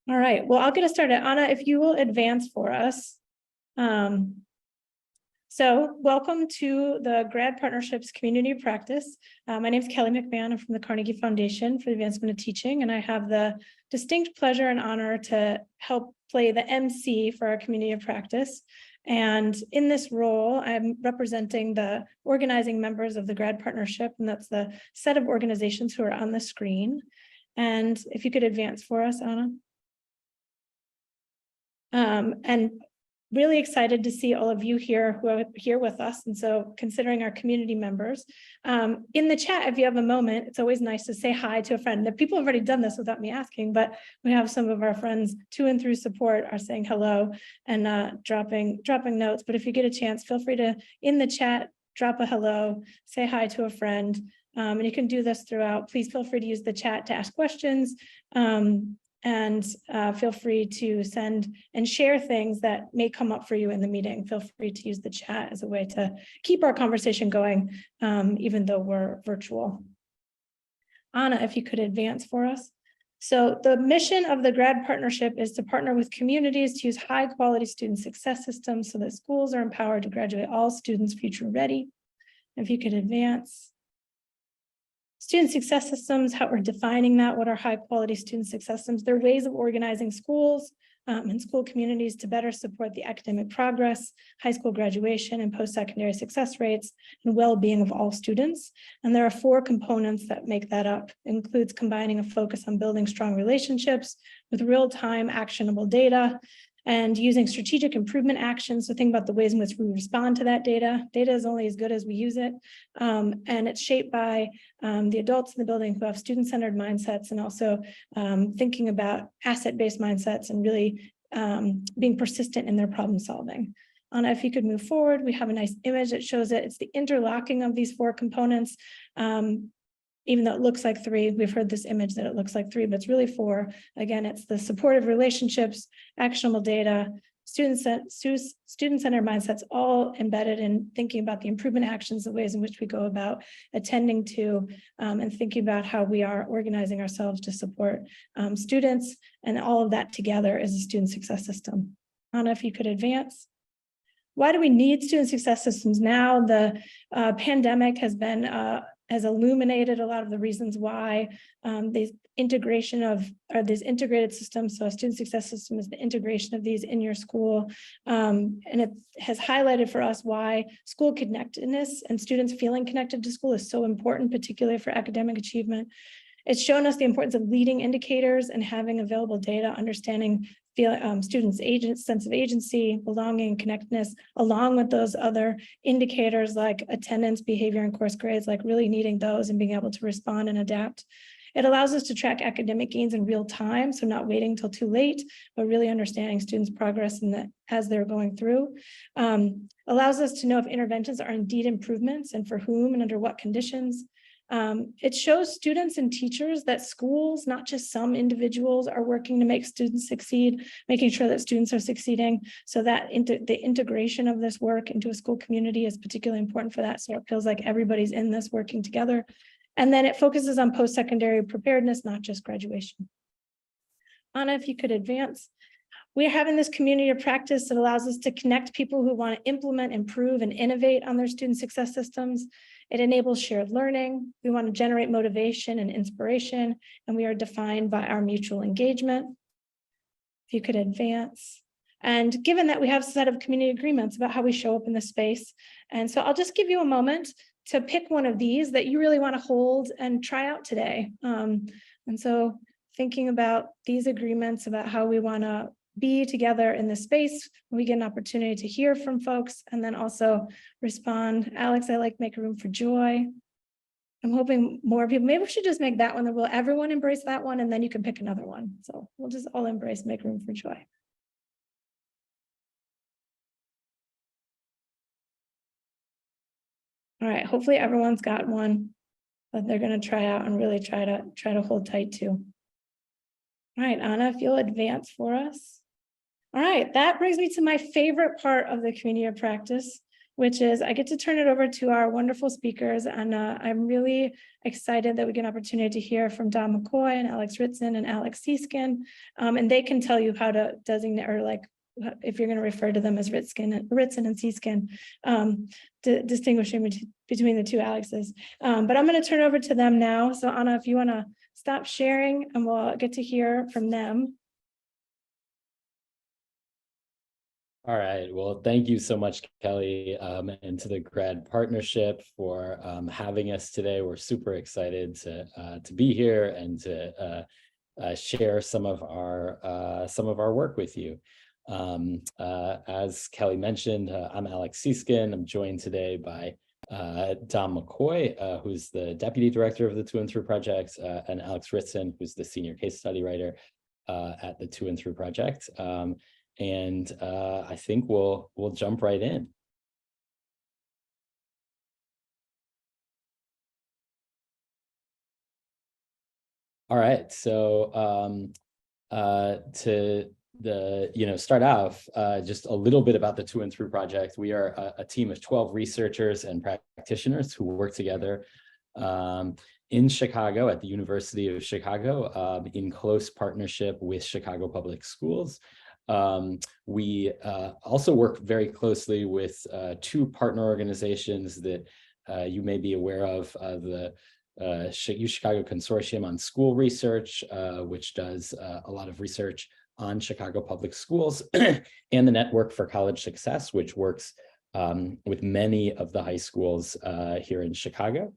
All right, well, I'll get us started. Anna, if you will advance for us. So welcome to the GRAD Partnerships Community of Practice. My name is Kelly McMahon. I'm from the Carnegie Foundation for the Advancement of Teaching, and I have the distinct pleasure and honor to help play the MC for our Community of Practice. And in this role, I'm representing the organizing members of the GRAD Partnership, and that's the set of organizations who are on the screen. And if you could advance for us, Anna. And really excited to see all of you here who are here with us. And so considering our community members, in the chat, if you have a moment, it's always nice to say hi to a friend. The people have already done this without me asking, but we have some of our friends to and through support are saying hello and dropping notes. But if you get a chance, feel free to, in the chat, drop a hello, say hi to a friend. And you can do this throughout. Please feel free to use the chat to ask questions. And feel free to send and share things that may come up for you in the meeting. Feel free to use the chat as a way to keep our conversation going, even though we're virtual. Anna, if you could advance for us. So the mission of the GRAD Partnership is to partner with communities to use high quality student success systems so that schools are empowered to graduate all students future ready. If you could advance. Student success systems, how we're defining that, what are high quality student success systems? They're ways of organizing schools and school communities to better support the academic progress, high school graduation and post-secondary success rates and well-being of all students. And there are 4 components that make that up. It includes combining a focus on building strong relationships with real-time actionable data, and using strategic improvement actions. So think about the ways in which we respond to that data. Data is only as good as we use it. And it's shaped by the adults in the building who have student-centered mindsets and also thinking about asset-based mindsets and really being persistent in their problem solving. Anna, if you could move forward, we have a nice image that shows it. It's the interlocking of these 4 components. Even though it looks like 3, we've heard this image that it looks like 3, but it's really 4. Again, it's the supportive relationships, actionable data, student-centered mindsets, all embedded in thinking about the improvement actions, the ways in which we go about attending to and thinking about how we are organizing ourselves to support students, and all of that together is a student success system. Anna, if you could advance. Why do we need student success systems now? The pandemic has illuminated a lot of the reasons why these integrated systems. So a student success system is the integration of these in your school. And it has highlighted for us why school connectedness and students feeling connected to school is so important, particularly for academic achievement. It's shown us the importance of leading indicators and having available data, understanding students' sense of agency, belonging, connectedness, along with those other indicators like attendance, behavior, and course grades, like really needing those and being able to respond and adapt. It allows us to track academic gains in real time, so not waiting till too late, but really understanding students' progress as they're going through. Allows us to know if interventions are indeed improvements and for whom and under what conditions. It shows students and teachers that schools, not just some individuals, are working to make students succeed, making sure that students are succeeding. So that the integration of this work into a school community is particularly important for that. So it feels like everybody's in this working together. And then it focuses on post-secondary preparedness, not just graduation. Anna, if you could advance. We're having this community of practice that allows us to connect people who want to implement, improve, and innovate on their student success systems. It enables shared learning. We want to generate motivation and inspiration, and we are defined by our mutual engagement. If you could advance. And given that we have a set of community agreements about how we show up in the space, and so I'll just give you a moment to pick one of these that you really want to hold and try out today. And so thinking about these agreements about how we want to be together in this space, we get an opportunity to hear from folks and then also respond. Alex, I like make room for joy. I'm hoping more people, maybe we should just make that one, that will everyone embrace that one, and then you can pick another one. So we'll just all embrace make room for joy. All right, hopefully everyone's got one that they're going to try out and really try to hold tight to. All right, Anna, if you'll advance for us. All right, that brings me to my favorite part of the community of practice. which is I get to turn it over to our wonderful speakers. And I'm really excited that we get an opportunity to hear from Don McCoy and Alex Ritson and Alex Seaskin. And they can tell you how to designate, or like, if you're going to refer to them as Ritson and Seaskin, distinguishing between the two Alexes. But I'm going to turn over to them now. So Anna, if you want to stop sharing, and we'll get to hear from them. All right. Well, thank you so much, Kelly, and to the GRAD partnership for having us today. We're super excited to be here and to share some of our work with you. As Kelly mentioned, I'm Alex Seaskin. I'm joined today by Don McCoy, who's the Deputy Director of the To and Through Project, and Alex Ritson, who's the Senior Case Study Writer at the To and Through Project. And I think we'll jump right in. All right, so to start off, just a little bit about the To and Through Project. We are a team of 12 researchers and practitioners who work together in Chicago at the University of Chicago in close partnership with Chicago Public Schools. We also work very closely with two partner organizations that you may be aware of, the Chicago Consortium on School Research, which does a lot of research on Chicago Public Schools, and the Network for College Success, which works with many of the high schools here in Chicago.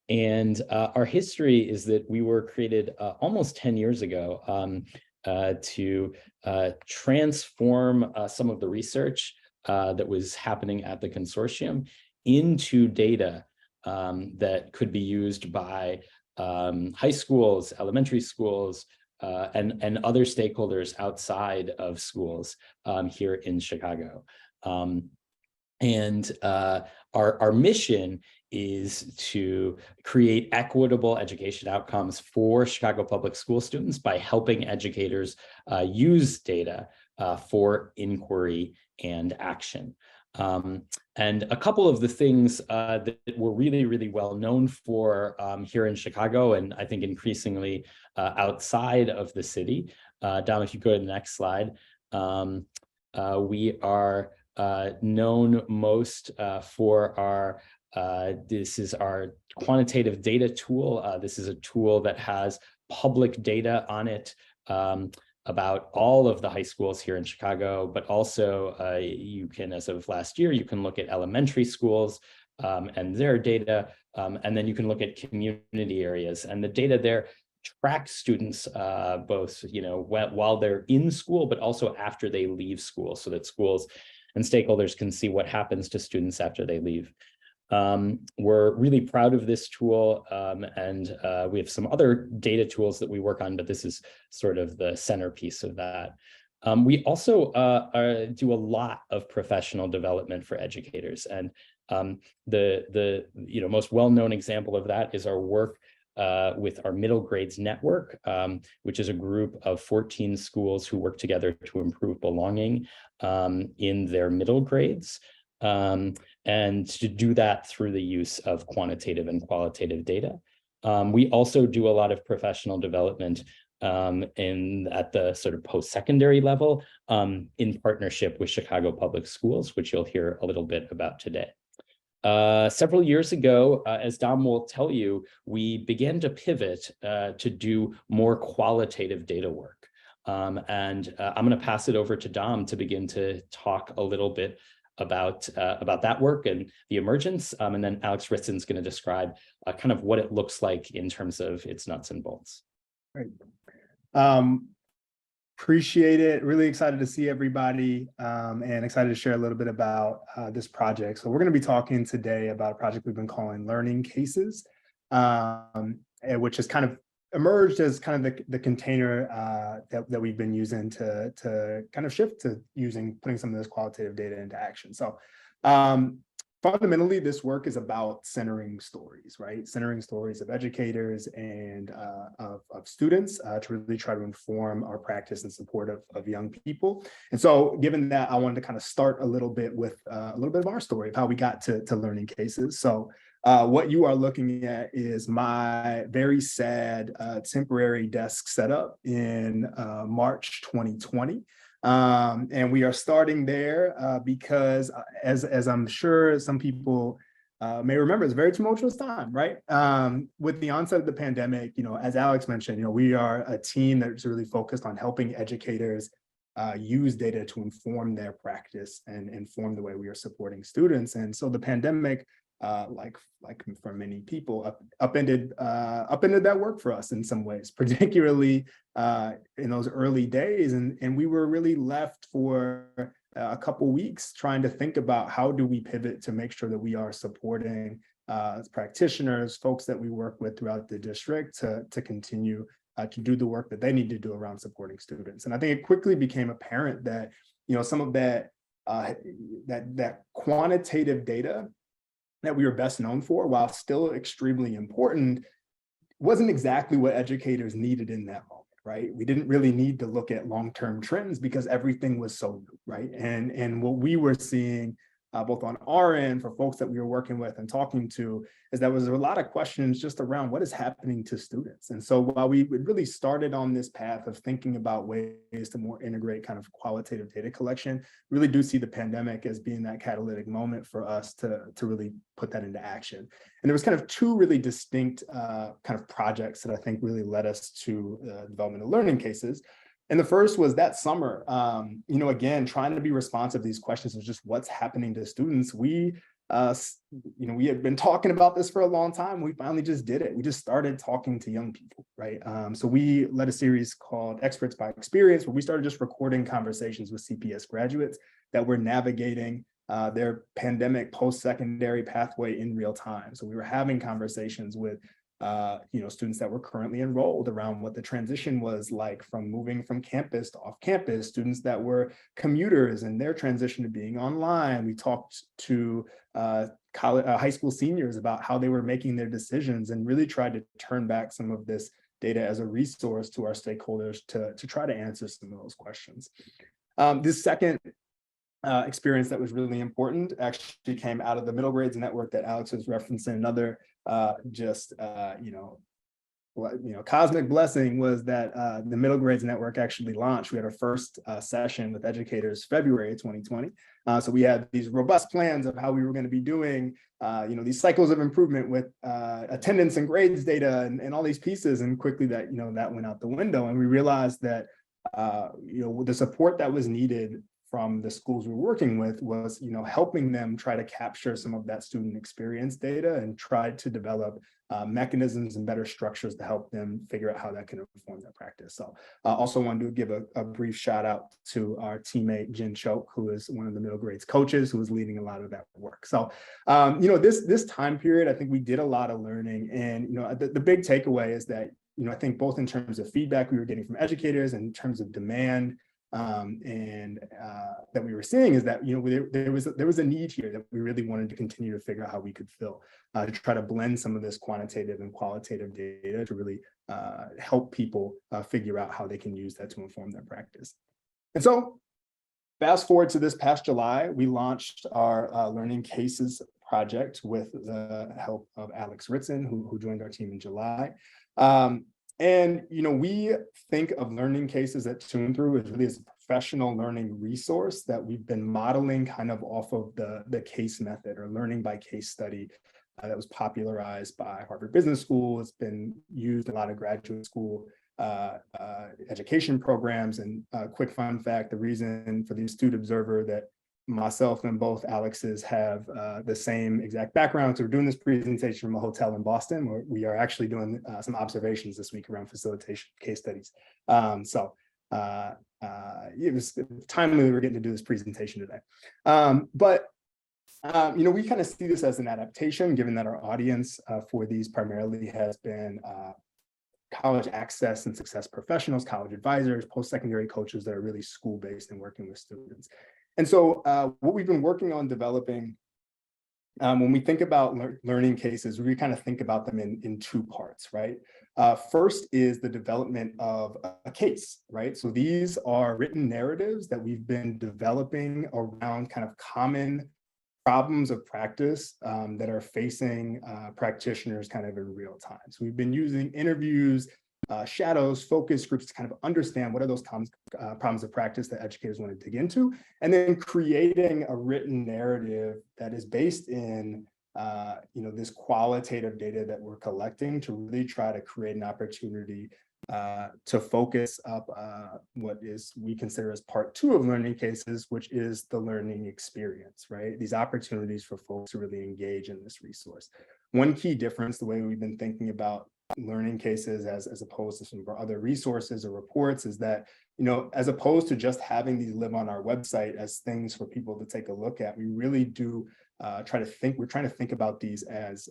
And our history is that we were created almost 10 years ago to transform some of the research that was happening at the consortium into data that could be used by high schools, elementary schools, and other stakeholders outside of schools here in Chicago. And our mission is to create equitable education outcomes for Chicago public school students by helping educators use data for inquiry and action. And a couple of the things that we're really, really well known for here in Chicago, and I think increasingly outside of the city. Dom, if you go to the next slide, we are known most for our this is our quantitative data tool. This is a tool that has public data on it about all of the high schools here in Chicago, but also you can, as of last year, you can look at elementary schools and their data, and then you can look at community areas, and the data there tracks students both, while they're in school, but also after they leave school, so that schools and stakeholders can see what happens to students after they leave. We're really proud of this tool, and we have some other data tools that we work on, but this is sort of the centerpiece of that. We also do a lot of professional development for educators, and the most well-known example of that is our work with our Middle Grades Network, which is a group of 14 schools who work together to improve belonging in their middle grades. And to do that through the use of quantitative and qualitative data. We also do a lot of professional development at the sort of post-secondary level in partnership with Chicago Public Schools, which you'll hear a little bit about today. Several years ago, as Dom will tell you, we began to pivot to do more qualitative data work. And I'm going to pass it over to Dom to begin to talk a little bit about that work and the emergence, and then Alex Ritson's going to describe kind of what it looks like in terms of its nuts and bolts. Great. Appreciate it. Really excited to see everybody, and excited to share a little bit about this project. So we're going to be talking today about a project we've been calling Learning Cases, which has kind of emerged as kind of the container that we've been using to kind of shift to putting some of this qualitative data into action. So fundamentally, this work is about centering stories, right? Centering stories of educators and of students to really try to inform our practice in support of young people. And so given that, I wanted to kind of start a little bit with a little bit of our story of how we got to learning cases. So what you are looking at is my very sad temporary desk setup in March 2020. And we are starting there because as I'm sure some people may remember, it's a very tumultuous time, right? With the onset of the pandemic, as Alex mentioned, we are a team that's really focused on helping educators use data to inform their practice and inform the way we are supporting students. And so the pandemic, like for many people, upended that work for us in some ways, particularly in those early days. And we were really left for a couple weeks trying to think about how do we pivot to make sure that we are supporting practitioners, folks that we work with throughout the district to continue to do the work that they need to do around supporting students. And I think it quickly became apparent that some of that quantitative data that we were best known for, while still extremely important, wasn't exactly what educators needed in that moment, right? We didn't really need to look at long-term trends because everything was so new, right? And what we were seeing both on our end for folks that we were working with and talking to is that was a lot of questions just around what is happening to students. And so while we really started on this path of thinking about ways to more integrate kind of qualitative data collection, really do see the pandemic as being that catalytic moment for us to really put that into action. And there was kind of two really distinct kind of projects that I think really led us to development of learning cases. And the first was that summer, again, trying to be responsive to these questions of just what's happening to students. We had been talking about this for a long time. We finally just did it. We just started talking to young people, right? So we led a series called Experts by Experience, where we started just recording conversations with CPS graduates that were navigating their pandemic post-secondary pathway in real time. So we were having conversations with students that were currently enrolled around what the transition was like from moving from campus to off campus, students that were commuters and their transition to being online. We talked to high school seniors about how they were making their decisions and really tried to turn back some of this data as a resource to our stakeholders to try to answer some of those questions. This second experience that was really important actually came out of the middle grades network that Alex was referencing. Another cosmic blessing was that the middle grades network actually launched. We had our first session with educators February 2020. So we had these robust plans of how we were going to be doing these cycles of improvement with attendance and grades data and all these pieces. And quickly that that went out the window, and we realized that the support that was needed from the schools we're working with was, helping them try to capture some of that student experience data and try to develop mechanisms and better structures to help them figure out how that can inform their practice. So I also wanted to give a brief shout out to our teammate, Jen Choke, who is one of the middle grades coaches who is leading a lot of that work. So, this time period, I think we did a lot of learning, and, the big takeaway is that, I think both in terms of feedback we were getting from educators and in terms of demand, that we were seeing is that there was a need here that we really wanted to continue to figure out how we could fill to try to blend some of this quantitative and qualitative data to really help people figure out how they can use that to inform their practice. And so fast forward to this past July, we launched our Learning Cases project with the help of Alex Ritson, who joined our team in July. And, we think of learning cases at Tune Through as really as a professional learning resource that we've been modeling kind of off of the case method or learning by case study that was popularized by Harvard Business School. It's been used in a lot of graduate school education programs. And quick fun fact, the reason for the astute observer that myself and both Alexes have the same exact background. So we're doing this presentation from a hotel in Boston, where we are actually doing some observations this week around facilitation case studies. It was timely we were getting to do this presentation today. We kind of see this as an adaptation, given that our audience for these primarily has been college access and success professionals, college advisors, post-secondary coaches that are really school-based and working with students. And so what we've been working on developing when we think about learning cases, we kind of think about them in two parts, right? First is the development of a case, right? So these are written narratives that we've been developing around kind of common problems of practice that are facing practitioners kind of in real time. So we've been using interviews, shadows, focus groups to kind of understand what are those problems of practice that educators want to dig into, and then creating a written narrative that is based in this qualitative data that we're collecting to really try to create an opportunity to focus up what we consider as part 2 of learning cases, which is the learning experience, right? These opportunities for folks to really engage in this resource. One key difference, the way we've been thinking about learning cases as opposed to some of our other resources or reports, is that, as opposed to just having these live on our website as things for people to take a look at, we really do we're trying to think about these as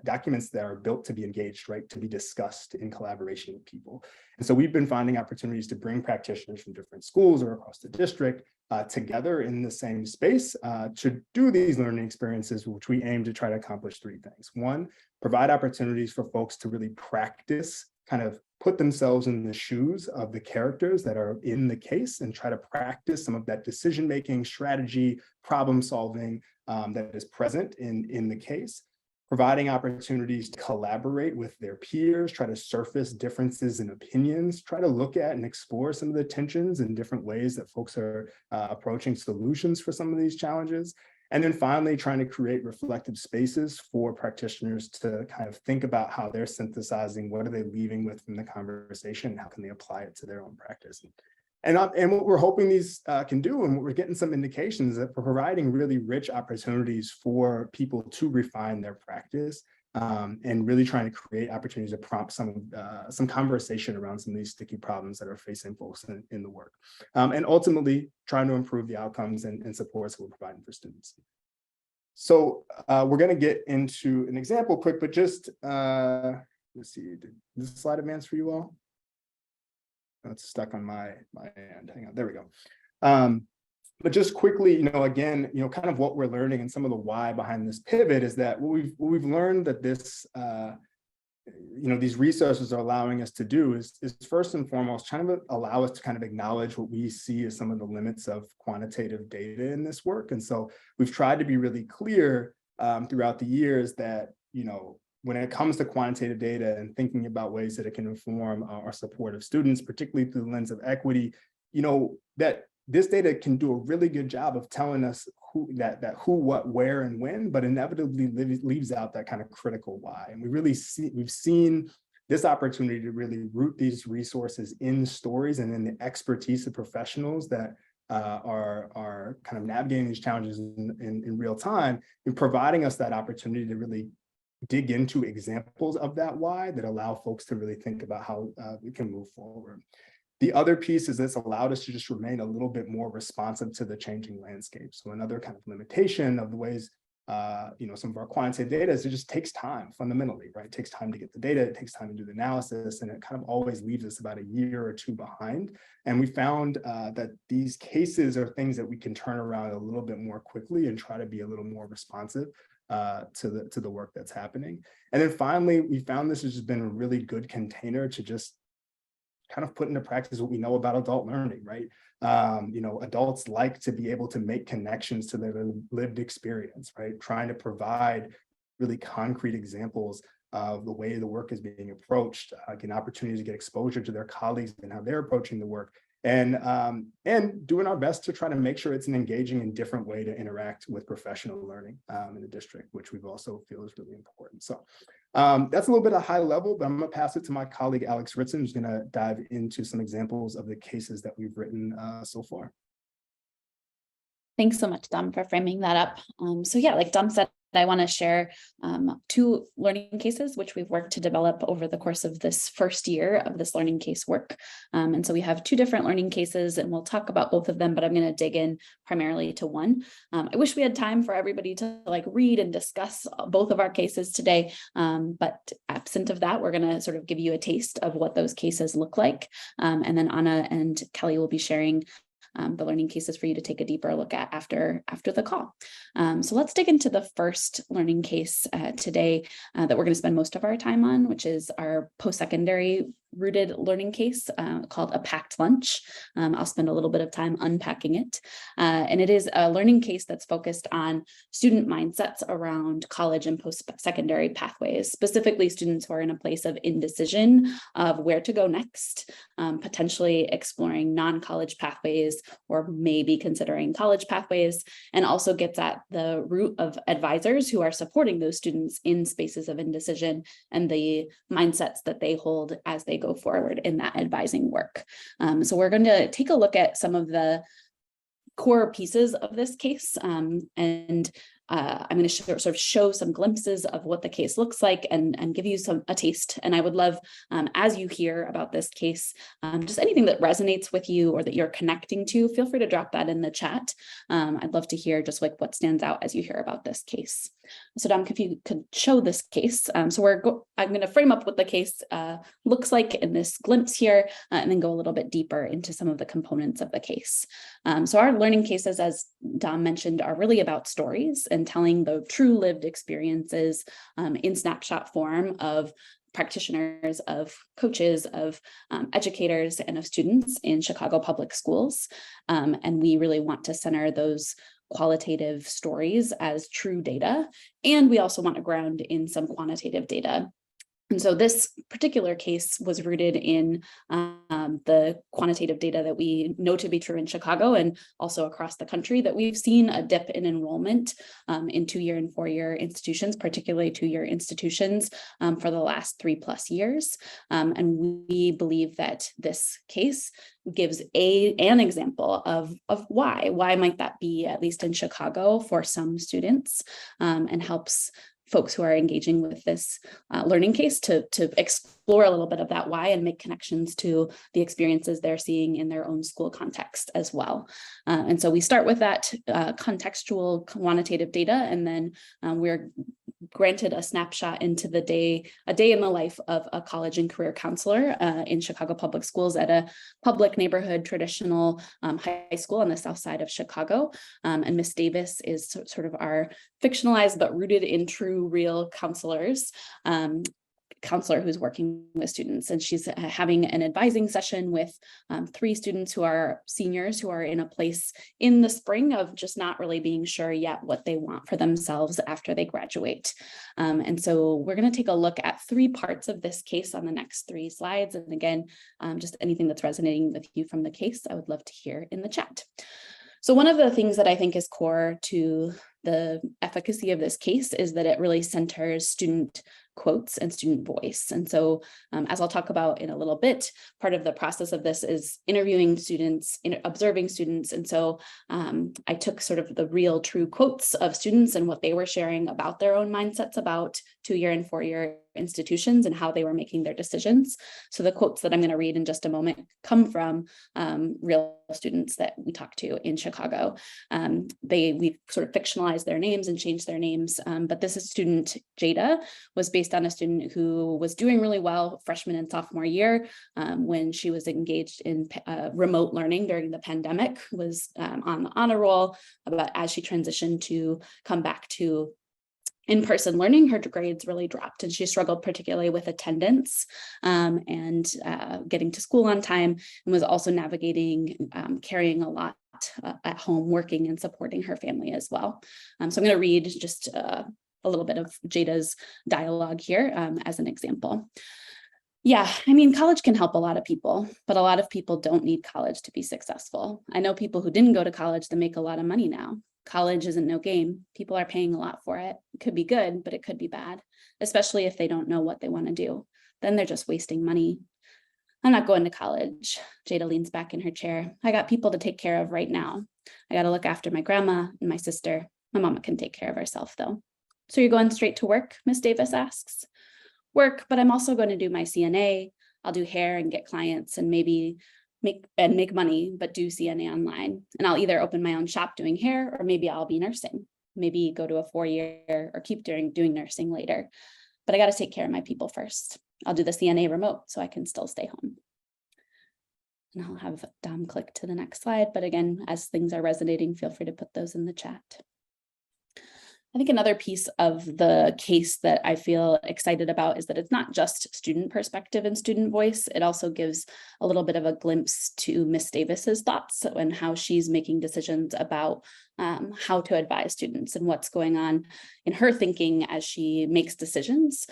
documents that are built to be engaged, right? To be discussed in collaboration with people. And so we've been finding opportunities to bring practitioners from different schools or across the district together in the same space to do these learning experiences, which we aim to try to accomplish 3 things. 1, provide opportunities for folks to really practice, kind of put themselves in the shoes of the characters that are in the case and try to practice some of that decision-making, strategy, problem solving that is present in the case. Providing opportunities to collaborate with their peers, try to surface differences in opinions, try to look at and explore some of the tensions and different ways that folks are approaching solutions for some of these challenges. And then finally, trying to create reflective spaces for practitioners to kind of think about how they're synthesizing, what are they leaving with from the conversation, and how can they apply it to their own practice. And what we're hoping these can do, and what we're getting some indications that we're providing really rich opportunities for people to refine their practice and really trying to create opportunities to prompt some conversation around some of these sticky problems that are facing folks in the work. And ultimately trying to improve the outcomes and supports that we're providing for students. So we're going to get into an example quick, but just let's see, did this slide advance for you all? It's stuck on my end. Hang on, there we go. But just quickly, again, kind of what we're learning and some of the why behind this pivot is that what we've learned that this, these resources are allowing us to do is first and foremost trying to allow us to kind of acknowledge what we see as some of the limits of quantitative data in this work. And so we've tried to be really clear throughout the years that, when it comes to quantitative data and thinking about ways that it can inform our support of students, particularly through the lens of equity, that this data can do a really good job of telling us who, what, where, and when, but inevitably leaves out that kind of critical why. And we've seen this opportunity to really root these resources in stories and in the expertise of professionals that are kind of navigating these challenges in real time, and providing us that opportunity to really dig into examples of that why that allow folks to really think about how we can move forward. The other piece is this allowed us to just remain a little bit more responsive to the changing landscape. So another kind of limitation of the ways, some of our quantitative data is it just takes time fundamentally, right? It takes time to get the data, it takes time to do the analysis, and it kind of always leaves us about a year or 2 behind. And we found that these cases are things that we can turn around a little bit more quickly and try to be a little more responsive to the work that's happening. And then finally, we found this has just been a really good container to just kind of put into practice what we know about adult learning, right? Adults like to be able to make connections to their lived experience, right? Trying to provide really concrete examples of the way the work is being approached, getting opportunities to get exposure to their colleagues and how they're approaching the work, and doing our best to try to make sure it's an engaging and different way to interact with professional learning in the district, which we've also feel is really important. So that's a little bit of high level, but I'm going to pass it to my colleague, Alex Ritson, who's going to dive into some examples of the cases that we've written so far. Thanks so much, Dom, for framing that up. So yeah, like Dom said, I want to share 2 learning cases, which we've worked to develop over the course of this first year of this learning case work. And so we have 2 different learning cases, and we'll talk about both of them, but I'm going to dig in primarily to one. I wish we had time for everybody to read and discuss both of our cases today. But absent of that, we're going to sort of give you a taste of what those cases look like. And then Anna and Kelly will be sharing the learning cases for you to take a deeper look at after the call. So let's dig into the first learning case today that we're going to spend most of our time on, which is our post-secondary rooted learning case called A Packed Lunch. I'll spend a little bit of time unpacking it. And it is a learning case that's focused on student mindsets around college and post-secondary pathways, specifically students who are in a place of indecision of where to go next, potentially exploring non-college pathways or maybe considering college pathways, and also gets at the root of advisors who are supporting those students in spaces of indecision and the mindsets that they hold as they go forward in that advising work. So we're going to take a look at some of the core pieces of this case, and I'm going to sort of show some glimpses of what the case looks like and give you a taste. And I would love, as you hear about this case, just anything that resonates with you or that you're connecting to, feel free to drop that in the chat. I'd love to hear just like what stands out as you hear about this case. So Dom, if you could show this case. So I'm going to frame up what the case looks like in this glimpse here, and then go a little bit deeper into some of the components of the case. So our learning cases, as Dom mentioned, are really about stories and telling the true lived experiences in snapshot form of practitioners, of coaches, of educators, and of students in Chicago public schools. And we really want to center those qualitative stories as true data. And we also want to ground in some quantitative data. And so this particular case was rooted in the quantitative data that we know to be true in Chicago and also across the country, that we've seen a dip in enrollment in 2-year and 4-year institutions, particularly 2-year institutions, for the last 3+ years. And we believe that this case gives an example of why might that be, at least in Chicago, for some students, and helps folks who are engaging with this learning case to explore a little bit of that why and make connections to the experiences they're seeing in their own school context as well. And so we start with that contextual quantitative data, and then we're granted a snapshot into a day in the life of a college and career counselor in Chicago public schools at a public neighborhood traditional high school on the south side of Chicago. And Miss Davis is sort of our fictionalized but rooted in true, real counselor who's working with students, and she's having an advising session with 3 students who are seniors who are in a place in the spring of just not really being sure yet what they want for themselves after they graduate. And so we're going to take a look at 3 parts of this case on the next 3 slides. And again, just anything that's resonating with you from the case, I would love to hear in the chat. So one of the things that I think is core to the efficacy of this case is that it really centers student quotes and student voice. And so as I'll talk about in a little bit, part of the process of this is interviewing students, observing students. And so I took sort of the real true quotes of students and what they were sharing about their own mindsets about 2-year and 4-year institutions and how they were making their decisions. So the quotes that I'm going to read in just a moment come from real students that we talked to in Chicago. We sort of fictionalized their names and changed their names, but this is student Jada, was based on a student who was doing really well freshman and sophomore year when she was engaged in remote learning during the pandemic, was on the honor roll, but as she transitioned to come back to in-person learning, her grades really dropped, and she struggled particularly with attendance and getting to school on time, and was also navigating carrying a lot at home, working and supporting her family as well. So I'm going to read just a little bit of Jada's dialogue here as an example. Yeah, I mean, college can help a lot of people, but a lot of people don't need college to be successful. I know people who didn't go to college that make a lot of money now. College isn't no game. People are paying a lot for it. It could be good, but it could be bad, especially if they don't know what they want to do. Then they're just wasting money. I'm not going to college. Jada leans back in her chair. I got people to take care of right now. I got to look after my grandma and my sister. My mama can take care of herself though. So you're going straight to work? Miss Davis asks. Work, but I'm also going to do my CNA. I'll do hair and get clients and maybe make money, but do CNA online. And I'll either open my own shop doing hair, or maybe I'll be nursing, maybe go to a 4-year or keep doing nursing later. But I got to take care of my people first. I'll do the CNA remote so I can still stay home. And I'll have Dom click to the next slide. But again, as things are resonating, feel free to put those in the chat. I think another piece of the case that I feel excited about is that it's not just student perspective and student voice. It also gives a little bit of a glimpse to Miss Davis's thoughts and how she's making decisions about how to advise students and what's going on in her thinking as she makes decisions,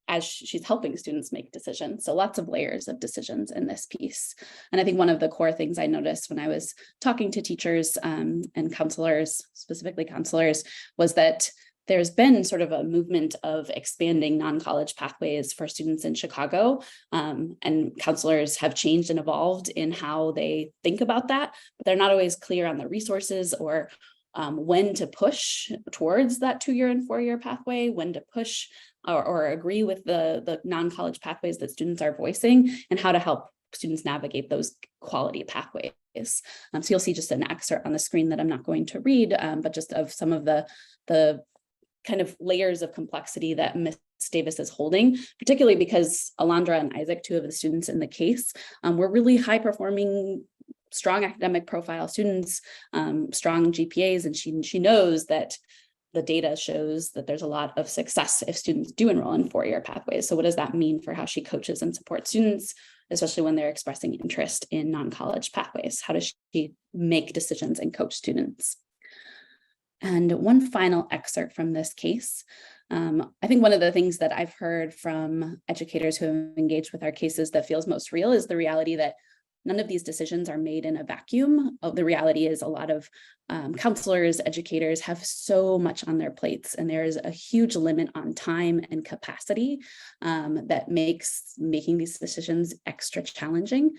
as she's helping students make decisions. So lots of layers of decisions in this piece. And I think one of the core things I noticed when I was talking to teachers and counselors, specifically counselors, was that there's been sort of a movement of expanding non-college pathways for students in Chicago, and counselors have changed and evolved in how they think about that, but they're not always clear on the resources or when to push towards that 2-year and 4-year pathway, when to push or agree with the non-college pathways that students are voicing, and how to help students navigate those quality pathways. So you'll see just an excerpt on the screen that I'm not going to read, but just of some of the kind of layers of complexity that Ms. Davis is holding, particularly because Alondra and Isaac, 2 of the students in the case, were really high-performing, strong academic profile students, strong GPAs, and she knows that the data shows that there's a lot of success if students do enroll in 4-year pathways. So what does that mean for how she coaches and supports students, especially when they're expressing interest in non-college pathways? How does she make decisions and coach students? And one final excerpt from this case. I think one of the things that I've heard from educators who have engaged with our cases that feels most real is the reality that none of these decisions are made in a vacuum. The reality is a lot of counselors, educators have so much on their plates, and there's a huge limit on time and capacity that makes making these decisions extra challenging,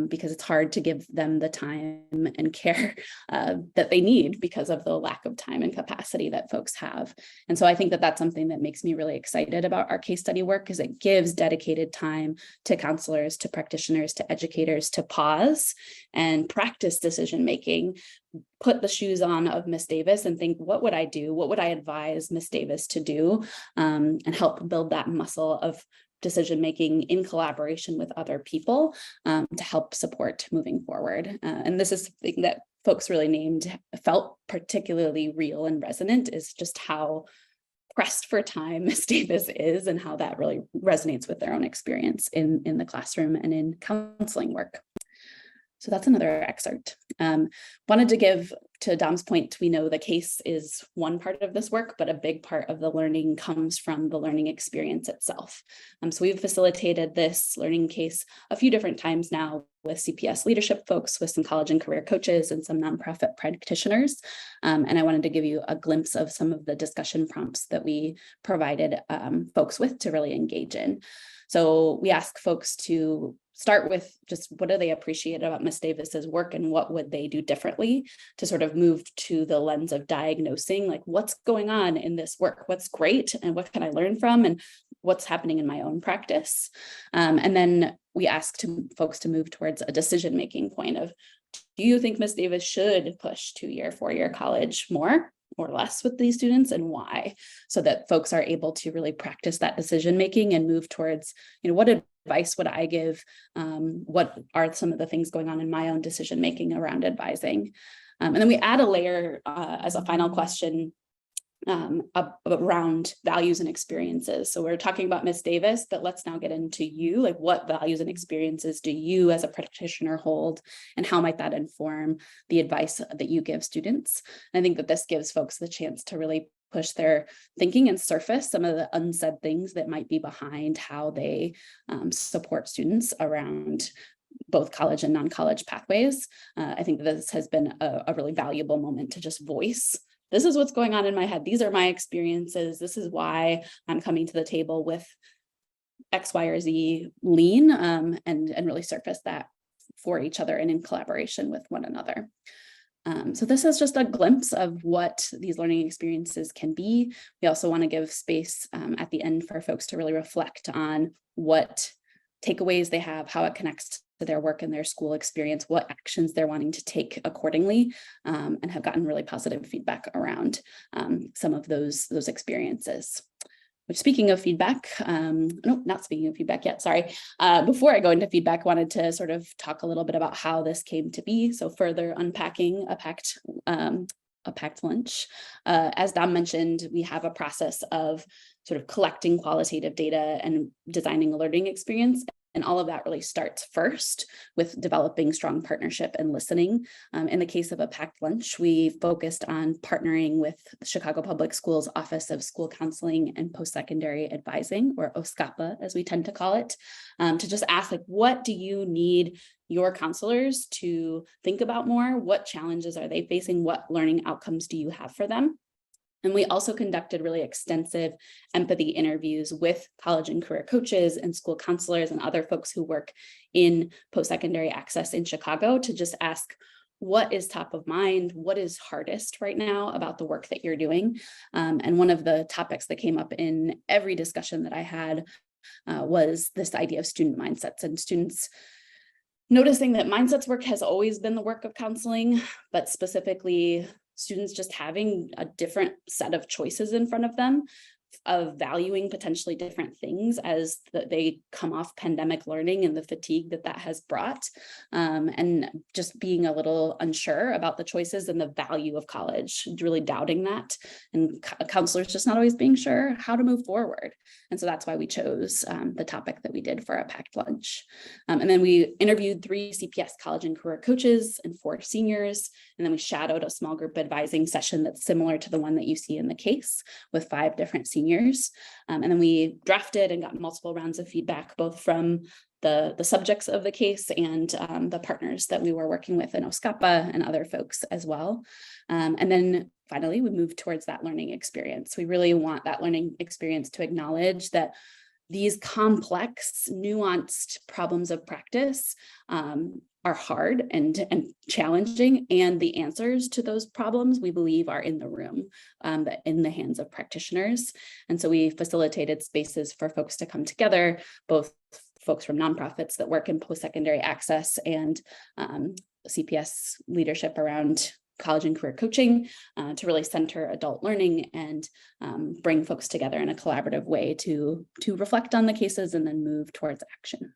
because it's hard to give them the time and care that they need because of the lack of time and capacity that folks have. And so I think that that's something that makes me really excited about our case study work, is it gives dedicated time to counselors, to practitioners, to educators to pause and practice decision-making, put the shoes on of Miss Davis and think, what would I do? What would I advise Miss Davis to do? And help build that muscle of decision-making in collaboration with other people to help support moving forward. And this is something that folks really felt particularly real and resonant, is just how pressed for time Miss Davis is and how that really resonates with their own experience in the classroom and in counseling work. So that's another excerpt. Wanted to give, to Dom's point, we know the case is one part of this work, but a big part of the learning comes from the learning experience itself. So we've facilitated this learning case a few different times now with CPS leadership folks, with some college and career coaches, and some nonprofit practitioners. And I wanted to give you a glimpse of some of the discussion prompts that we provided folks with to really engage in. So we ask folks to start with just what do they appreciate about Miss Davis's work, and what would they do differently, to sort of move to the lens of diagnosing, like, what's going on in this work, what's great, and what can I learn from, and what's happening in my own practice. And then we ask folks to move towards a decision-making point of, do you think Miss Davis should push 2-year, 4-year college more or less with these students, and why? So that folks are able to really practice that decision-making and move towards, what advice would I give? What are some of the things going on in my own decision-making around advising? And then we add a layer as a final question around values and experiences. So we're talking about Miss Davis, but let's now get into you, like, what values and experiences do you as a practitioner hold, and how might that inform the advice that you give students? And I think that this gives folks the chance to really push their thinking and surface some of the unsaid things that might be behind how they support students around both college and non-college pathways. I think that this has been a really valuable moment to just voice, this is what's going on in my head. These are my experiences. This is why I'm coming to the table with X, Y, or Z lean, and really surface that for each other and in collaboration with one another. So this is just a glimpse of what these learning experiences can be. We also want to give space at the end for folks to really reflect on what takeaways they have, how it connects to their work and their school experience, what actions they're wanting to take accordingly, and have gotten really positive feedback around some of those experiences. which, speaking of feedback, no, not speaking of feedback yet, sorry. Before I go into feedback, I wanted to sort of talk a little bit about how this came to be. So further unpacking a packed lunch. As Dom mentioned, we have a process of sort of collecting qualitative data and designing a learning experience. And all of that really starts first with developing strong partnership and listening. In the case of a packed lunch, we focused on partnering with the Chicago Public Schools Office of School Counseling and Post-Secondary Advising, or OSCAPA, as we tend to call it, to just ask, like, what do you need your counselors to think about more? What challenges are they facing? What learning outcomes do you have for them? And we also conducted really extensive empathy interviews with college and career coaches and school counselors and other folks who work in post-secondary access in Chicago to just ask, what is top of mind? What is hardest right now about the work that you're doing? And one of the topics that came up in every discussion that I had was this idea of student mindsets and students noticing that mindsets work has always been the work of counseling, but specifically students just having a different set of choices in front of them, of valuing potentially different things as they come off pandemic learning and the fatigue that has brought, and just being a little unsure about the choices and the value of college, really doubting that, and counselors just not always being sure how to move forward. And so that's why we chose the topic that we did for a packed lunch. And then we interviewed 3 CPS college and career coaches and 4 seniors, and then we shadowed a small group advising session that's similar to the one that you see in the case with 5 different seniors. And then we drafted and got multiple rounds of feedback, both from the subjects of the case and the partners that we were working with in OSCAPA and other folks as well. And then finally, we moved towards that learning experience. We really want that learning experience to acknowledge that these complex, nuanced problems of practice are hard and challenging, and the answers to those problems we believe are in the room, in the hands of practitioners. And so we facilitated spaces for folks to come together, both folks from nonprofits that work in post-secondary access and CPS leadership around college and career coaching, to really center adult learning and bring folks together in a collaborative way to reflect on the cases and then move towards action.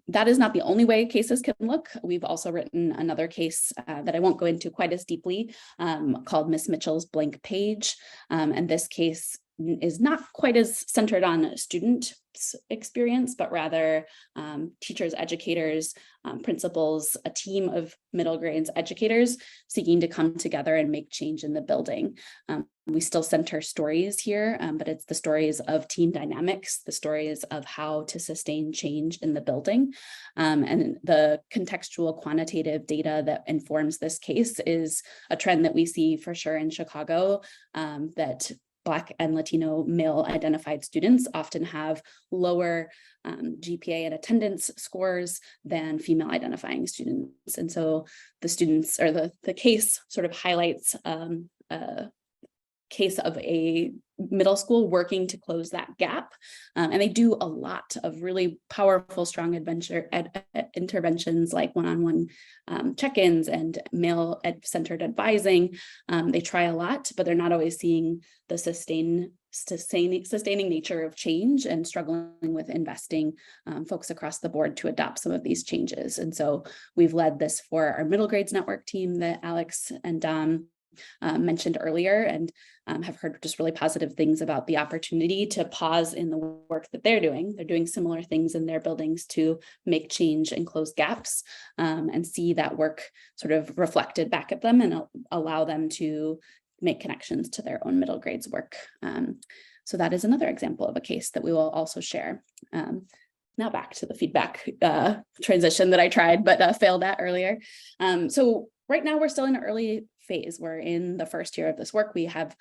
That is not the only way cases can look. We've also written another case that I won't go into quite as deeply, called Miss Mitchell's Blank Page. And this case is not quite as centered on student experience, but rather teachers, educators, principals, a team of middle grades educators seeking to come together and make change in the building. We still center stories here, but it's the stories of team dynamics, the stories of how to sustain change in the building. And the contextual quantitative data that informs this case is a trend that we see for sure in Chicago, that Black and Latino male identified students often have lower GPA and attendance scores than female identifying students. And so the students, or the case sort of highlights a case of a middle school working to close that gap. And they do a lot of really powerful, strong interventions like one-on-one check-ins and male-centered advising. They try a lot, but they're not always seeing the sustaining nature of change and struggling with investing folks across the board to adopt some of these changes. And so we've led this for our middle grades network team that Alex and Dom mentioned earlier, and have heard just really positive things about the opportunity to pause in the work that they're doing. They're doing similar things in their buildings to make change and close gaps, and see that work sort of reflected back at them and allow them to make connections to their own middle grades work. So that is another example of a case that we will also share. Now back to the feedback transition that I tried but failed at earlier. So right now we're still in an early phase. We're in the first year of this work. We have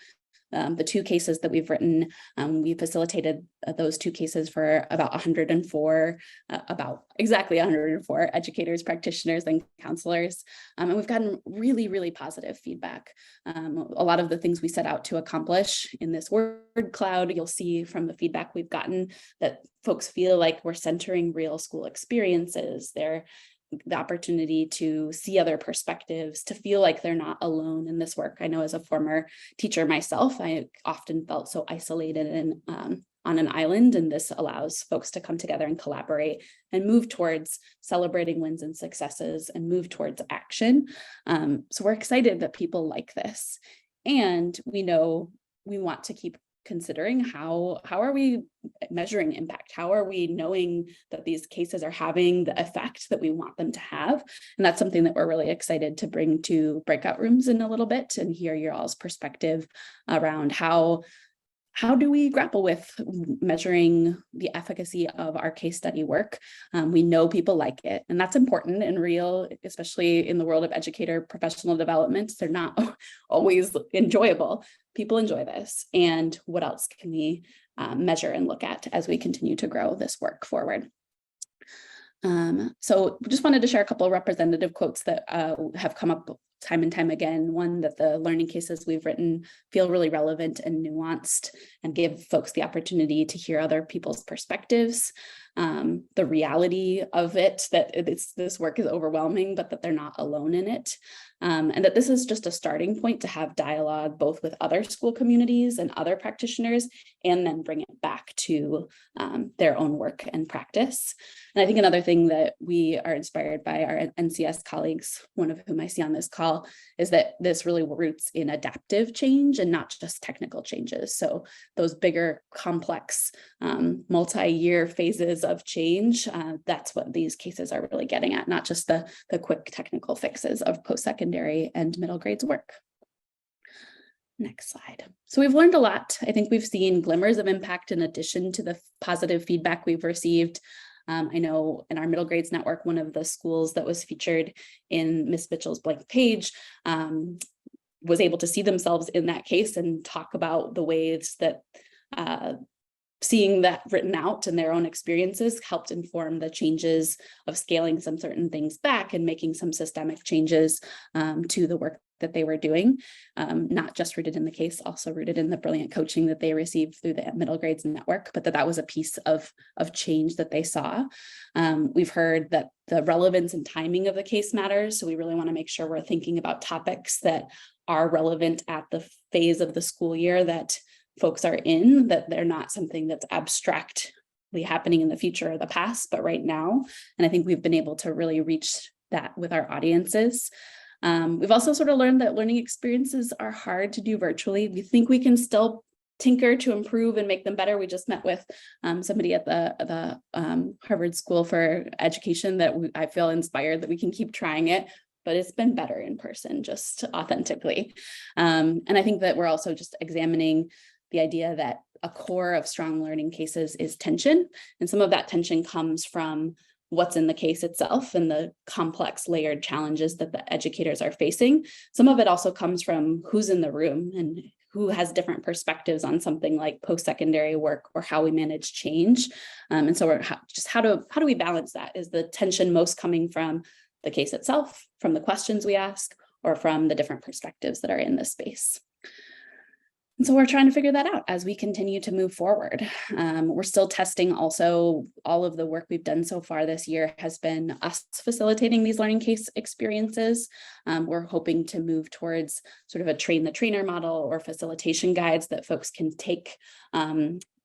the 2 cases that we've written. We facilitated those 2 cases for about 104, about exactly 104 educators, practitioners, and counselors. And we've gotten really, really positive feedback. A lot of the things we set out to accomplish in this word cloud, you'll see from the feedback we've gotten that folks feel like we're centering real school experiences. They're the opportunity to see other perspectives, to feel like they're not alone in this work. I know as a former teacher myself, I often felt so isolated and on an island, and this allows folks to come together and collaborate and move towards celebrating wins and successes and move towards action. So we're excited that people like this. And we know we want to keep considering how are we measuring impact? How are we knowing that these cases are having the effect that we want them to have? And that's something that we're really excited to bring to breakout rooms in a little bit and hear your all's perspective around how do we grapple with measuring the efficacy of our case study work? We know people like it, and that's important and real, especially in the world of educator professional development. They're not always enjoyable. People enjoy this. And what else can we measure and look at as we continue to grow this work forward? So just wanted to share a couple of representative quotes that have come up time and time again. One, that the learning cases we've written feel really relevant and nuanced and give folks the opportunity to hear other people's perspectives. The reality of it, that this work is overwhelming, but that they're not alone in it. And that this is just a starting point to have dialogue both with other school communities and other practitioners, and then bring it back to their own work and practice. And I think another thing that we are inspired by our NCS colleagues, one of whom I see on this call, is that this really roots in adaptive change and not just technical changes. So those bigger, complex, multi-year phases of change, that's what these cases are really getting at, not just the quick technical fixes of post-secondary and middle grades work. Next slide. So we've learned a lot. I think we've seen glimmers of impact in addition to the positive feedback we've received. I know in our middle grades network, one of the schools that was featured in Ms. Mitchell's blank page was able to see themselves in that case and talk about the ways that seeing that written out in their own experiences helped inform the changes of scaling some certain things back and making some systemic changes to the work that they were doing, not just rooted in the case, also rooted in the brilliant coaching that they received through the middle grades network, but that was a piece of change that they saw. We've heard that the relevance and timing of the case matters, so we really want to make sure we're thinking about topics that are relevant at the phase of the school year that folks are in, that they're not something that's abstractly happening in the future or the past, but right now. And I think we've been able to really reach that with our audiences. We've also sort of learned that learning experiences are hard to do virtually. We think we can still tinker to improve and make them better. We just met with somebody at the Harvard School for Education that I feel inspired that we can keep trying it, but it's been better in person, just authentically. And I think that we're also just examining the idea that a core of strong learning cases is tension. And some of that tension comes from what's in the case itself and the complex layered challenges that the educators are facing. Some of it also comes from who's in the room and who has different perspectives on something like post-secondary work or how we manage change. And so we're how do we balance that? Is the tension most coming from the case itself, from the questions we ask, or from the different perspectives that are in this space? And so we're trying to figure that out as we continue to move forward. We're still testing also. All of the work we've done so far this year has been us facilitating these learning case experiences. We're hoping to move towards sort of a train the trainer model or facilitation guides that folks can take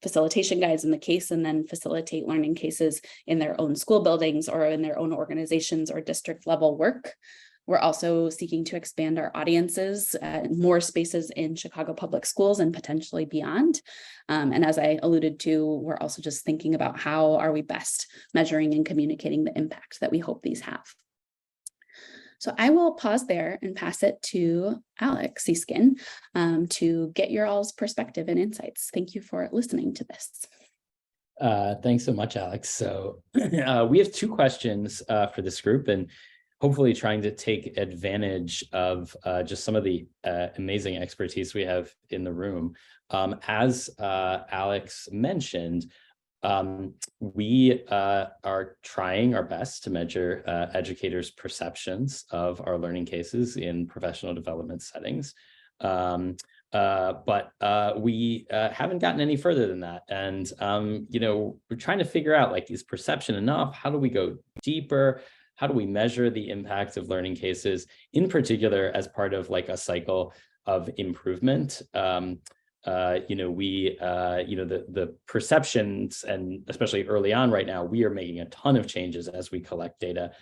facilitation guides in the case and then facilitate learning cases in their own school buildings or in their own organizations or district level work. We're also seeking to expand our audiences, more spaces in Chicago public schools and potentially beyond. And as I alluded to, we're also just thinking about how are we best measuring and communicating the impact that we hope these have. So I will pause there and pass it to Alex Seeskin to get your all's perspective and insights. Thank you for listening to this. Thanks so much, Alex. So we have two questions for this group, and hopefully trying to take advantage of just some of the amazing expertise we have in the room. As Alex mentioned, we are trying our best to measure educators' perceptions of our learning cases in professional development settings. But we haven't gotten any further than that. And, we're trying to figure out, like, is perception enough? How do we go deeper? how do we measure the impact of learning cases, in particular as part of like a cycle of improvement. The perceptions, and especially early on right now, we are making a ton of changes as we collect data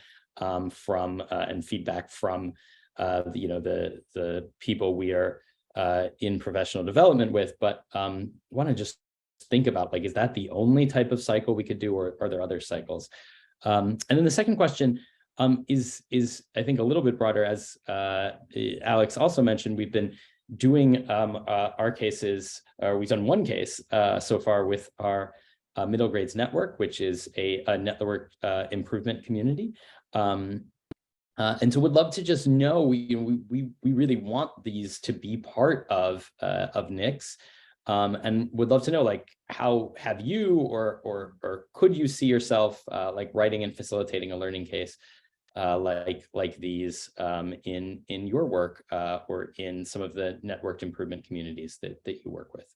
from and feedback from the people we are in professional development with, but want to just think about, like, is that the only type of cycle we could do, or are there other cycles? And then the second question is I think a little bit broader. As Alex also mentioned, we've been doing our cases, or we've done one case so far with our middle grades network, which is a network improvement community. And so would love to just know, we really want these to be part of NICS, and would love to know, like, how have you or could you see yourself like writing and facilitating a learning case like these in your work or in some of the networked improvement communities that you work with?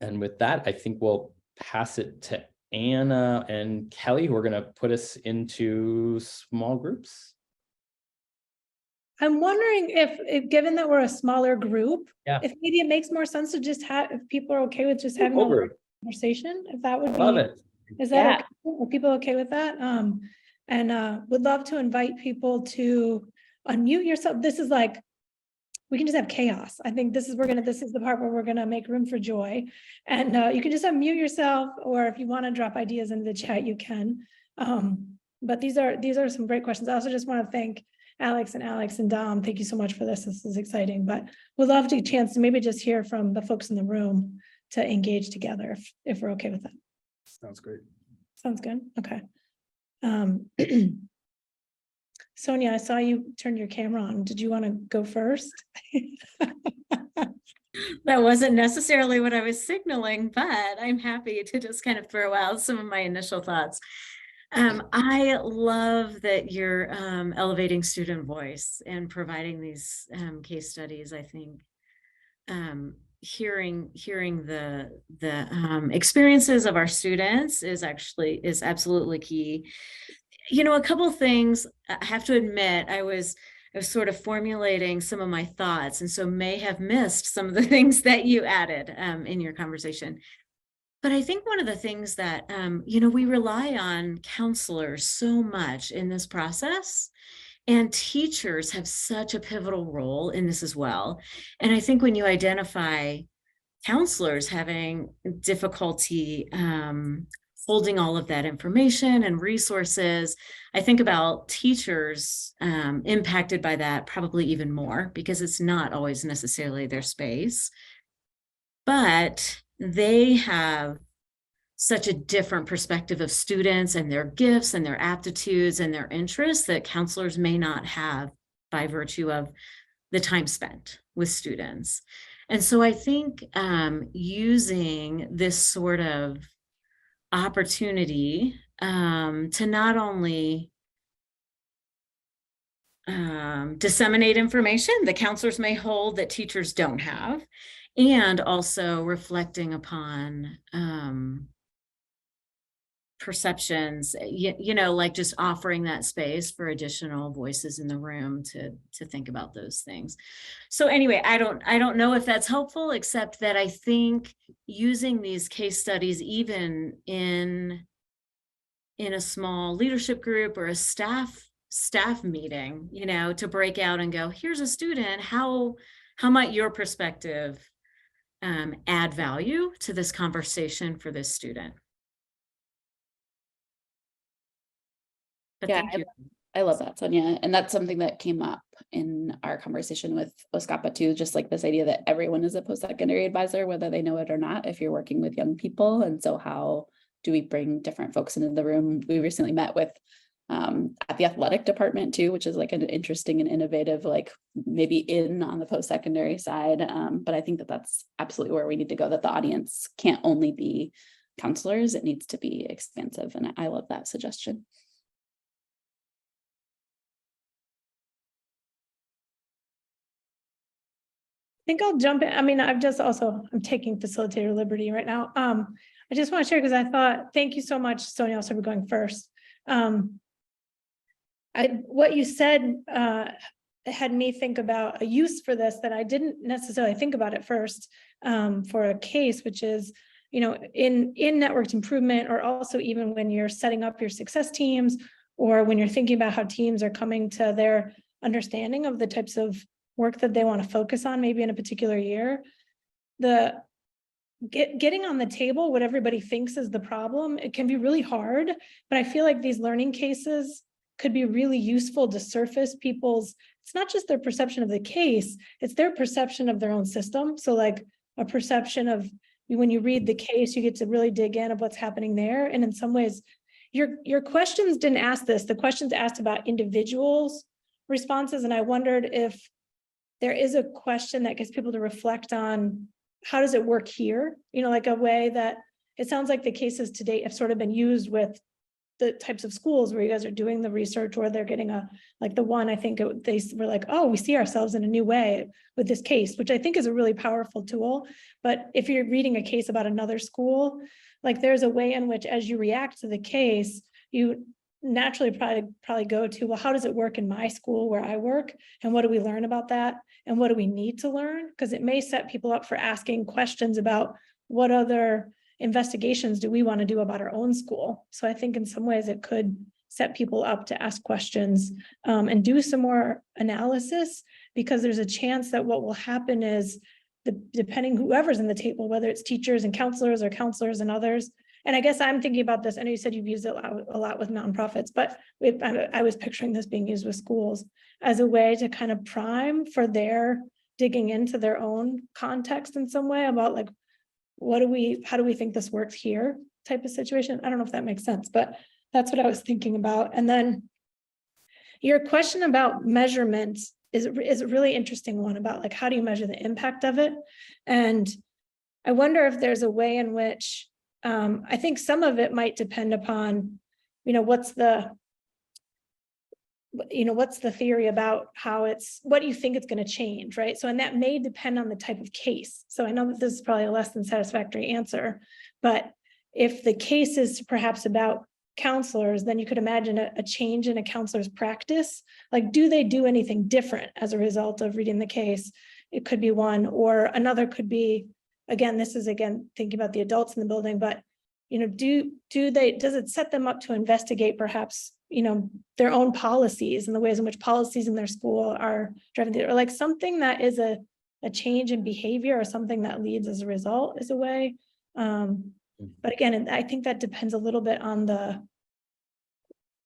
And with that, I think we'll pass it to Anna and Kelly, who are going to put us into small groups. I'm wondering if given that we're a smaller group, Yeah. if maybe it makes more sense to just have, if people are okay with just having a conversation, if that would be, Love it. Is that okay? Are people okay with that? And would love to invite people to unmute yourself. This is like, we can just have chaos. I think this is the part where we're gonna make room for joy. And you can just unmute yourself, or if you want to drop ideas into the chat, you can. But these are some great questions. I also just want to thank Alex and Dom. Thank you so much for this. This is exciting, but we'd love to get a chance to maybe just hear from the folks in the room to engage together if we're okay with that. Sounds great. Sounds good. Okay. Sonia, I saw you turn your camera on. Did you want to go first? That wasn't necessarily what I was signaling, but I'm happy to just kind of throw out some of my initial thoughts. I love that you're elevating student voice and providing these case studies. I think hearing the experiences of our students is absolutely key. You know, a couple of things, I have to admit, I was sort of formulating some of my thoughts, and so may have missed some of the things that you added in your conversation. But I think one of the things that, we rely on counselors so much in this process, and teachers have such a pivotal role in this as well. And I think when you identify counselors having difficulty holding all of that information and resources, I think about teachers impacted by that probably even more, because it's not always necessarily their space, but they have such a different perspective of students and their gifts and their aptitudes and their interests that counselors may not have by virtue of the time spent with students. And so I think using this sort of opportunity to not only disseminate information that counselors may hold that teachers don't have, and also reflecting upon perceptions, like just offering that space for additional voices in the room to think about those things. So anyway, I don't know if that's helpful, except that I think using these case studies, even in a small leadership group or a staff meeting, to break out and go, here's a student, how might your perspective add value to this conversation for this student? But Yeah, thank you. I love that, Sonia. And that's something that came up in our conversation with OSCAPA too, just like this idea that everyone is a post-secondary advisor, whether they know it or not, if you're working with young people. And so how do we bring different folks into the room? We recently met with at the athletic department too, which is like an interesting and innovative, like maybe on the post-secondary side. But I think that that's absolutely where we need to go, that the audience can't only be counselors, it needs to be expansive. And I love that suggestion. I think I'll jump in. I mean, I'm taking facilitator liberty right now. I just want to share because I thought, thank you so much, Sonia, also for going first. What you said had me think about a use for this that I didn't necessarily think about at first for a case, which is, you know, in networked improvement, or also even when you're setting up your success teams, or when you're thinking about how teams are coming to their understanding of the types of work that they want to focus on, maybe in a particular year, getting on the table what everybody thinks is the problem, it can be really hard, but I feel like these learning cases could be really useful to surface people's, it's not just their perception of the case, it's their perception of their own system. So like a perception of, when you read the case, you get to really dig in of what's happening there. And in some ways, your questions didn't ask this, the questions asked about individuals' responses. And I wondered if there is a question that gets people to reflect on, how does it work here? You know, like a way that it sounds like the cases to date have sort of been used with the types of schools where you guys are doing the research, or they're getting like the one, I think they were like, oh, we see ourselves in a new way with this case, which I think is a really powerful tool. But if you're reading a case about another school, like there's a way in which, as you react to the case, you naturally probably go to, well, how does it work in my school where I work? And what do we learn about that? And what do we need to learn? Because it may set people up for asking questions about what other investigations do we want to do about our own school. So I think in some ways it could set people up to ask questions and do some more analysis, because there's a chance that what will happen is, depending whoever's in the table, whether it's teachers and counselors or counselors and others. And I guess I'm thinking about this, I know you said you've used it a lot with nonprofits, but I was picturing this being used with schools as a way to kind of prime for their digging into their own context in some way about like, how do we think this works here type of situation. I don't know if that makes sense, but that's what I was thinking about. And then your question about measurement is a really interesting one, about like, how do you measure the impact of it? And I wonder if there's a way in which I think some of it might depend upon, you know, what's the theory about what do you think it's going to change, right? So, and that may depend on the type of case. So I know that this is probably a less than satisfactory answer, but if the case is perhaps about counselors, then you could imagine a change in a counselor's practice. Like, do they do anything different as a result of reading the case? It could be one, or another could be, again, this is again thinking about the adults in the building, but you know, does it set them up to investigate perhaps, you know, their own policies and the ways in which policies in their school are driving, or like something that is a change in behavior, or something that leads as a result is a way. But again, I think that depends a little bit on the,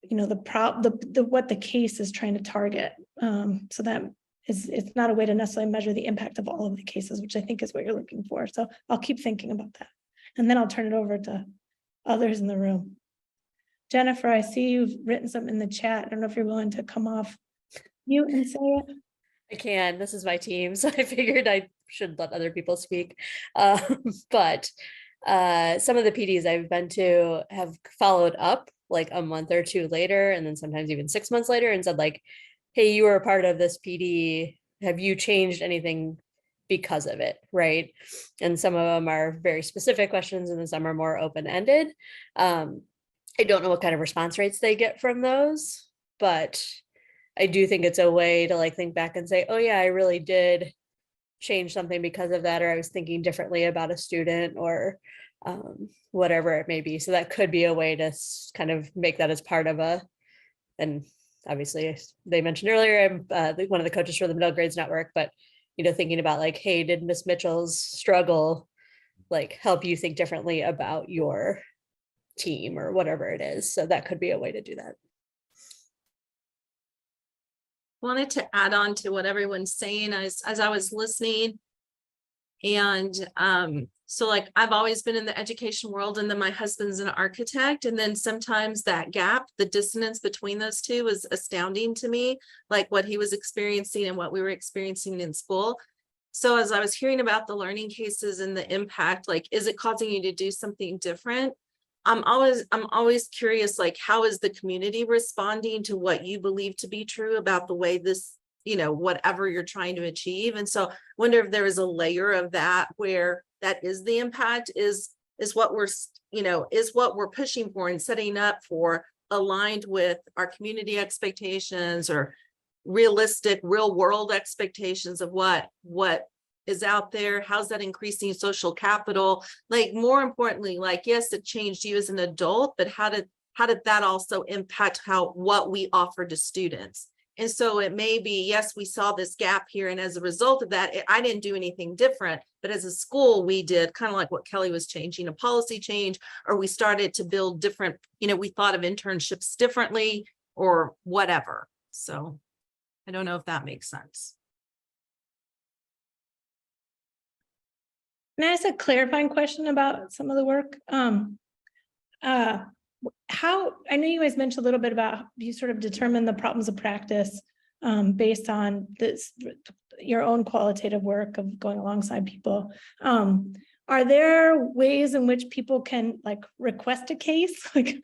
you know, what the case is trying to target. So that it's not a way to necessarily measure the impact of all of the cases, which I think is what you're looking for. So I'll keep thinking about that. And then I'll turn it over to others in the room. Jennifer, I see you've written something in the chat. I don't know if you're willing to come off mute and say it. I can. This is my team, so I figured I should let other people speak. But some of the PDs I've been to have followed up like a month or two later, and then sometimes even 6 months later, and said like, hey, you were a part of this PD. Have you changed anything because of it, right? And some of them are very specific questions, and then some are more open-ended. I don't know what kind of response rates they get from those, but I do think it's a way to like think back and say, oh yeah, I really did change something because of that, or I was thinking differently about a student, or whatever it may be. So that could be a way to kind of make that as part of and obviously they mentioned earlier, I'm one of the coaches for the Middle Grades Network, but you know, thinking about like, hey, did Miss Mitchell's struggle like help you think differently about your team or whatever it is? So that could be a way to do that. Wanted to add on to what everyone's saying as I was listening. And so like I've always been in the education world, and then my husband's an architect, and then sometimes that gap, the dissonance between those two was astounding to me, like what he was experiencing and what we were experiencing in school. So as I was hearing about the learning cases and the impact, like, is it causing you to do something different? I'm always curious, like, how is the community responding to what you believe to be true about the way this, you know, whatever you're trying to achieve? And so I wonder if there is a layer of that where that is the impact, is is what we're, is what we're pushing for and setting up for, aligned with our community expectations or realistic real world expectations of what is out there. How's that increasing social capital? Like, more importantly, like, yes, it changed you as an adult, but how did that also impact what we offer to students? And so it may be, yes, we saw this gap here, and as a result of that, I didn't do anything different, but as a school, we did kind of like what Kelly was changing, a policy change, or we started to build different, we thought of internships differently or whatever. So I don't know if that makes sense. Can I ask a clarifying question about some of the work? How, I know you guys mentioned a little bit about you sort of determine the problems of practice based on this, your own qualitative work of going alongside people. Are there ways in which people can like request a case, like,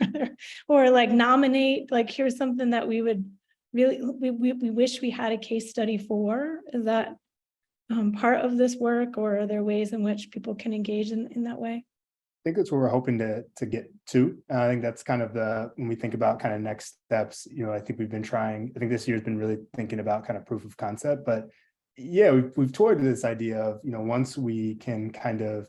or like nominate, like, here's something that we would really, we wish we had a case study for? Is that part of this work, or are there ways in which people can engage in that way? I think that's what we're hoping to get to. I think that's kind of when we think about kind of next steps, I think we've been trying, I think this year's been really thinking about kind of proof of concept, but yeah, we've toyed with this idea of, once we can kind of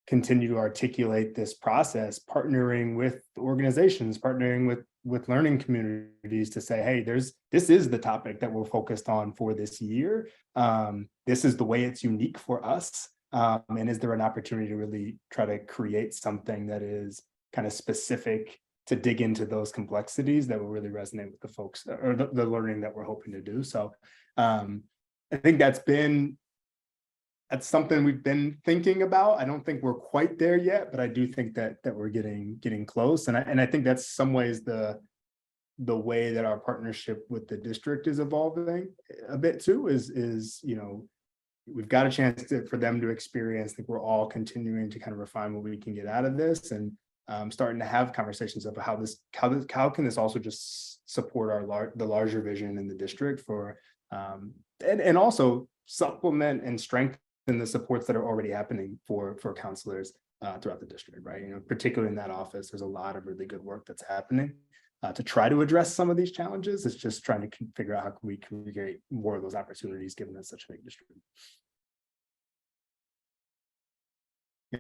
continue to articulate this process, partnering with organizations, partnering with learning communities to say, hey, this is the topic that we're focused on for this year. This is the way it's unique for us. And is there an opportunity to really try to create something that is kind of specific to dig into those complexities that will really resonate with the folks or the learning that we're hoping to do? So I think that's something we've been thinking about. I don't think we're quite there yet, but I do think that we're getting close. And I think that's some ways the way that our partnership with the district is evolving a bit too, is we've got a chance for them to experience. I think we're all continuing to kind of refine what we can get out of this, and starting to have conversations of how can this also just support the larger vision in the district for and also supplement and strengthen the supports that are already happening for counselors throughout the district, right? Particularly in that office, there's a lot of really good work that's happening to try to address some of these challenges. It's just trying to figure out how can we create more of those opportunities given it's such a big district.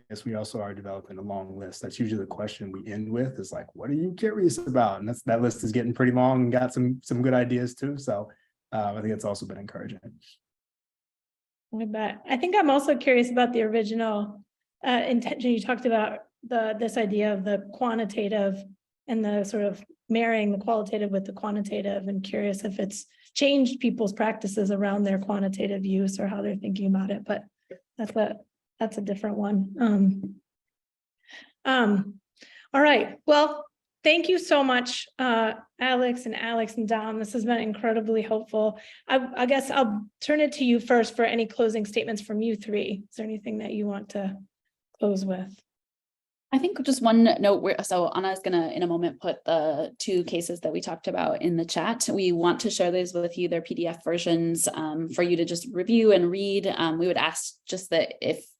Yes, we also are developing a long list. That's usually the question we end with, is like, what are you curious about? And that list is getting pretty long and got some good ideas too. So I think it's also been encouraging. I bet. I think I'm also curious about the original intention. You talked about this idea of the quantitative and the sort of marrying the qualitative with the quantitative, and curious if it's changed people's practices around their quantitative use or how they're thinking about it. But that's a different one. All right. Well, thank you so much, Alex and Dom. This has been incredibly helpful. I guess I'll turn it to you first for any closing statements from you three. Is there anything that you want to close with? I think just one note, so Anna is going to in a moment put the 2 cases that we talked about in the chat. We want to share those with you, their PDF versions, for you to just review and read. We would ask just that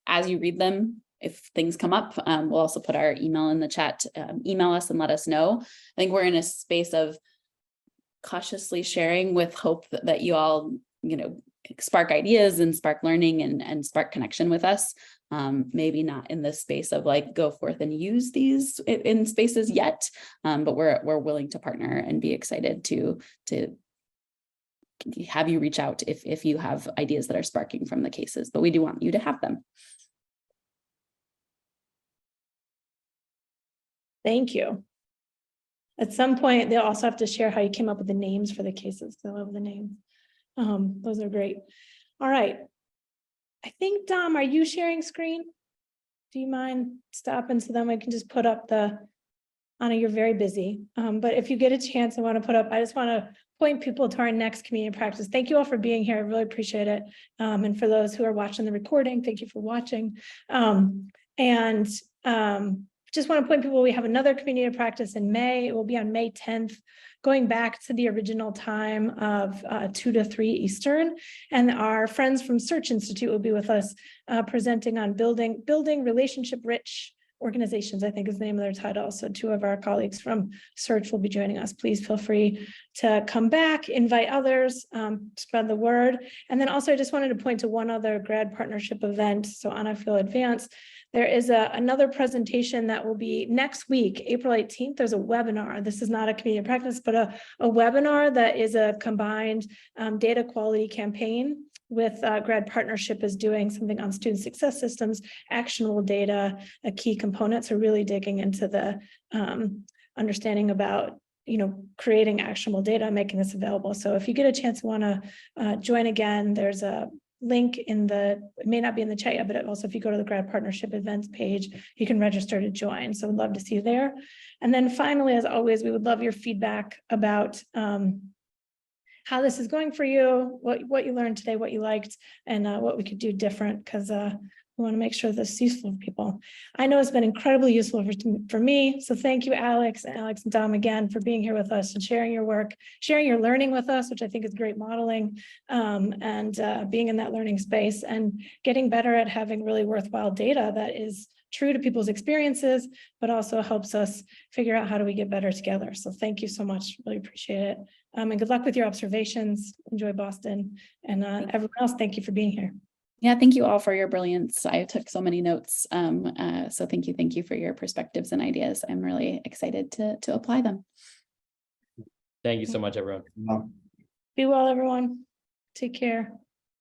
as you read them, if things come up, we'll also put our email in the chat. Email us and let us know. I think we're in a space of cautiously sharing with hope that you all, spark ideas and spark learning and spark connection with us. Maybe not in this space of like, go forth and use these in spaces yet, but we're willing to partner and be excited to have you reach out if you have ideas that are sparking from the cases, but we do want you to have them. Thank you. At some point, they'll also have to share how you came up with the names for the cases. I love the names. Those are great. All right. I think, Dom, are you sharing screen? Do you mind stopping so then we can just put up Anna, you're very busy. But if you get a chance and want to put up, I just want to point people to our next community practice. Thank you all for being here. I really appreciate it. And for those who are watching the recording, thank you for watching. Just want to point people, we have another community practice in May. It will be on May 10th, going back to the original time of 2 to 3 Eastern. And our friends from Search Institute will be with us presenting on building relationship-rich organizations, I think is the name of their title. So 2 of our colleagues from Search will be joining us. Please feel free to come back, invite others, spread the word. And then also I just wanted to point to one other GRAD partnership event. So on I Feel Advanced, there is another presentation that will be next week, April 18th. There's a webinar. This is not a community practice, but a webinar that is a combined data quality campaign with GRAD partnership is doing something on student success systems, actionable data, a key component. So really digging into the understanding about, creating actionable data, making this available. So if you get a chance, want to join again, there's a link in it may not be in the chat yet, but also if you go to the GRAD partnership events page, you can register to join. So we'd love to see you there. And then finally, as always, we would love your feedback about how this is going for you, what you learned today, what you liked, and what we could do different, because we want to make sure this is useful for people. I know it's been incredibly useful for me. So thank you, Alex and Dom, again, for being here with us and sharing your work, sharing your learning with us, which I think is great modeling, and being in that learning space and getting better at having really worthwhile data that is true to people's experiences, but also helps us figure out how do we get better together. So thank you so much. Really appreciate it. And good luck with your observations. Enjoy Boston. And everyone else, thank you for being here. Yeah, thank you all for your brilliance. I took so many notes. So thank you for your perspectives and ideas. I'm really excited to apply them. Thank you so much, everyone. Be well, everyone. Take care.